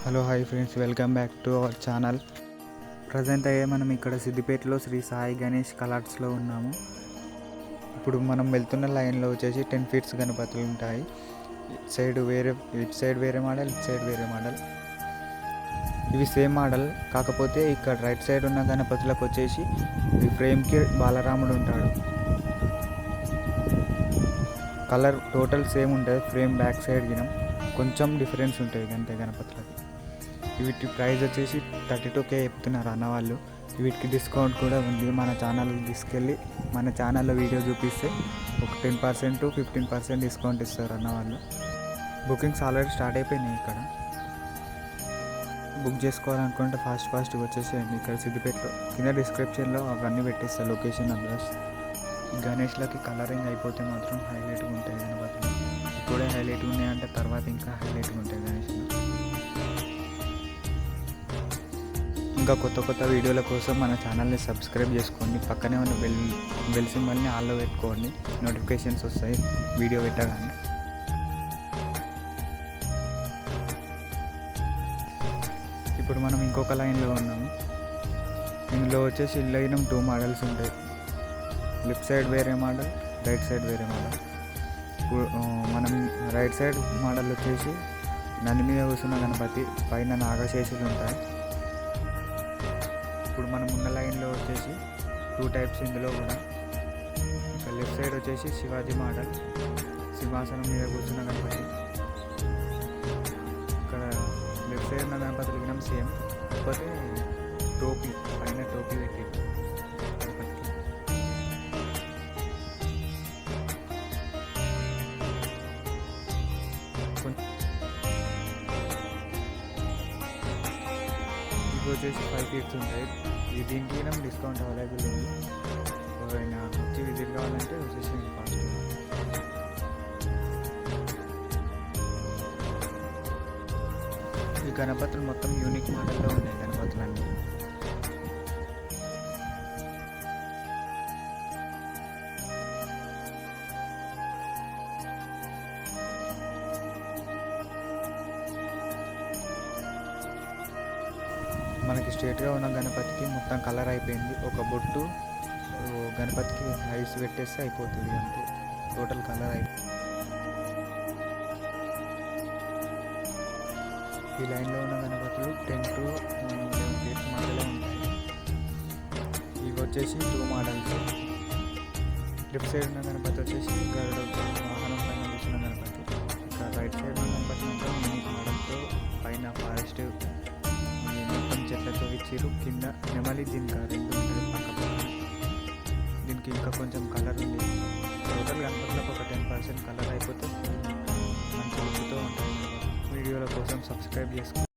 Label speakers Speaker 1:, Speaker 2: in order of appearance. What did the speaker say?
Speaker 1: Hello hi friends, welcome back to our channel. Present అయ్యే మనం ఇక్కడ సిద్దిపేటలో శ్రీ సాయి గణేష్ కలర్స్లో ఉన్నాము. ఇప్పుడు మనం వెళ్తున్న లైన్లో వచ్చేసి 10 ఫీట్స్ గణపతులు ఉంటాయి. ఇటు సైడ్ వేరే మోడల్, ఇటు సైడ్ వేరే మోడల్. ఇవి సేమ్ మోడల్, కాకపోతే ఇక్కడ రైట్ సైడ్ ఉన్న గణపతులకు వచ్చేసి ఈ ఫ్రేమ్కి బాలరాముడు ఉంటాడు. కలర్ టోటల్ సేమ్ ఉంటుంది, ఫ్రేమ్ బ్యాక్ సైడ్ గినం కొంచెం డిఫరెన్స్ ఉంటుంది అంతే గణపతులకి. వీటి ప్రైస్ వచ్చేసి 32K చెప్తున్నారు అన్నవాళ్ళు. వీటికి డిస్కౌంట్ కూడా ఉంది. మన ఛానల్ తీసుకెళ్ళి మన ఛానల్లో వీడియో చూపిస్తే ఒక 10% 15% డిస్కౌంట్ ఇస్తారు అన్నవాళ్ళు. బుకింగ్స్ ఆల్రెడీ స్టార్ట్ అయిపోయినాయి. ఇక్కడ బుక్ చేసుకోవాలనుకుంటే ఫాస్ట్గా వచ్చేసేయండి. ఇక్కడ సిద్దిపేటలో కింద డిస్క్రిప్షన్లో అవన్నీ పెట్టేస్తారు, లొకేషన్ అడ్రస్. గణేష్లకి కలరింగ్ అయిపోతే మాత్రం హైలైట్గా ఉంటాయి గణపతులు. ఇప్పుడే హైలైట్గా ఉన్నాయంటే తర్వాత ఇంకా హైలైట్గా ఉంటాయి గణేష్లు. ఇంకా కొత్త వీడియోల కోసం మన ఛానల్ని సబ్స్క్రైబ్ చేసుకోండి. పక్కనే ఉన్న బెల్ సింబల్ని ఆన్లో పెట్టుకోండి, నోటిఫికేషన్స్ వస్తాయి వీడియో పెట్టగానే. ఇప్పుడు మనం ఇంకొక లైన్లో ఉన్నాము. ఇందులో వచ్చేసి లైన్ 2 మోడల్స్ ఉంటాయి. లెఫ్ట్ సైడ్ వేరే మోడల్, రైట్ సైడ్ వేరే మోడల్. మనం రైట్ సైడ్ మోడల్ వచ్చేసి నంది మీద కూర్చున్న గణపతి, పైన నాగశేషులు ఉంటాయి. ఇప్పుడు మనం ఉన్న లైన్లో వచ్చేసి 2 టైప్స్ ఇందులో కూడా. ఇంకా లెఫ్ట్ సైడ్ వచ్చేసి శివాజీ మోడల్, సింహాసనం మీద కూర్చున్న గణపతి. ఇక్కడ లెఫ్ట్ సైడ్ ఉన్న గణపతులు వినం సేమ్, కాకపోతే టోపీ పైన టోపీ పెట్టి గణపతికి. ఇవి వచ్చేసి 5 ఫీట్స్ ఉంటాయి. దీనికి డిస్కౌంట్ అవైలబుల్ ఉంది. ఎవరైనా వచ్చి విజిట్ కావాలంటే వచ్చేసి ఫాస్ట్. ఈ గణపతులు మొత్తం యూనిక్ మోడల్లో ఉన్నాయి గణపతులు అన్నీ. మనకి స్ట్రేట్గా ఉన్న గణపతికి మొత్తం కలర్ అయిపోయింది. ఒక బొట్టు గణపతికి ఐస్ పెట్టేస్తే అయిపోతుంది అంతే, టోటల్ కలర్ అయిపోయింది. ఈ లైన్లో ఉన్న గణపతులు 10 to 11 ఫీట్స్ మధ్యలో ఉంటాయి. ఇవి వచ్చేసి 2 మోడల్స్. లెఫ్ట్ సైడ్ ఉన్న గణపతి వచ్చేసి గరుడ వాహనం పైన కూర్చున్న గణపతి. ఇంకా రైట్ సైడ్ ఉన్న గణపతి మాత్రం యూనిక్ మోడల్తో పైన ఫారెస్ట్ మొత్తం చెట్లతో ఇచ్చిరు, కింద నెమలి జింక 2 ఉంటుంది పక్క. దీనికి ఇంకా కొంచెం కలర్ ఉంది. టోటల్ గణపతులకు ఒక 10% కలర్ అయిపోతే మంచి లుక్తో ఉంటాయి. వీడియోల కోసం సబ్స్క్రైబ్ చేసుకోండి.